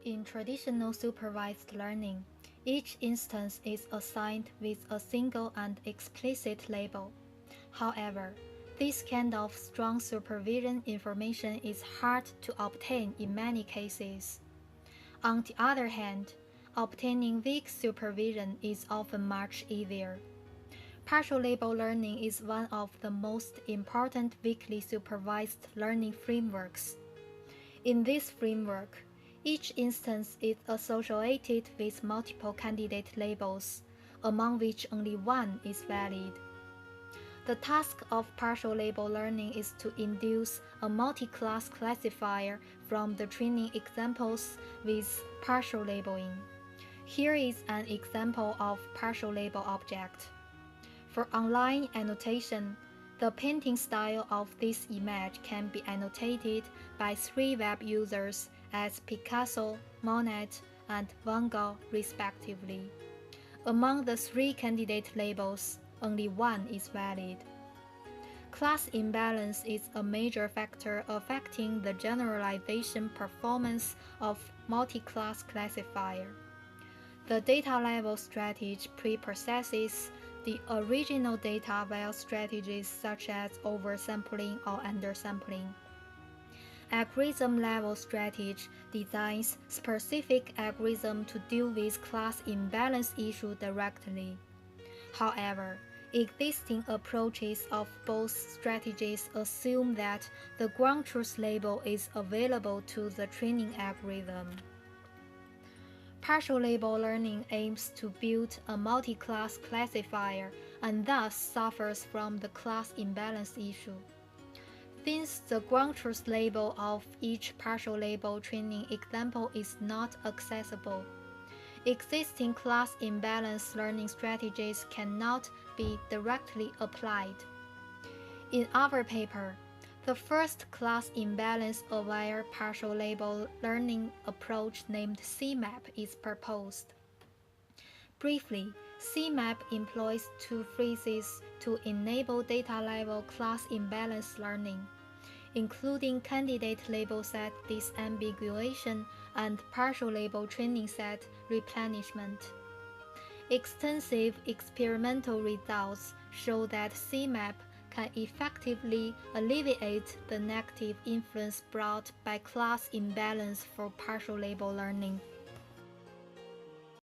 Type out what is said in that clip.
In traditional supervised learning, each instance is assigned with a single and explicit label. However, this kind of strong supervision information is hard to obtain in many cases. On the other hand, obtaining weak supervision is often much easier. Partial label learning is one of the most important weakly supervised learning frameworks. In this framework, each instance is associated with multiple candidate labels, among which only one is valid. The task of partial label learning is to induce a multi-class classifier from the training examples with partial labeling. Here is an example of partial label object. For online annotation, the painting style of this image can be annotated by 3 web users as Picasso, Monet, and Wang respectively. Among the 3 candidate labels, only one is valid. Class imbalance is a major factor affecting the generalization performance of multi-class classifier. The data level strategy preprocesses the original data via strategies such as oversampling or undersampling. Algorithm level strategy designs specific algorithm to deal with class imbalance issue directly. However, existing approaches of both strategies assume that the ground truth label is available to the training algorithm. Partial label learning aims to build a multi-class classifier and thus suffers from the class imbalance issue. Since the ground truth label of each partial label training example is not accessible, existing class imbalance learning strategies cannot be directly applied. In our paper, the first class imbalance aware partial label learning approach named Cimap is proposed. Briefly, Cimap employs 2 phrases to enable data level class imbalance learning, including candidate label set disambiguation and partial label training set replenishment. Extensive experimental results show that Cimap can effectively alleviate the negative influence brought by class imbalance for partial label learning.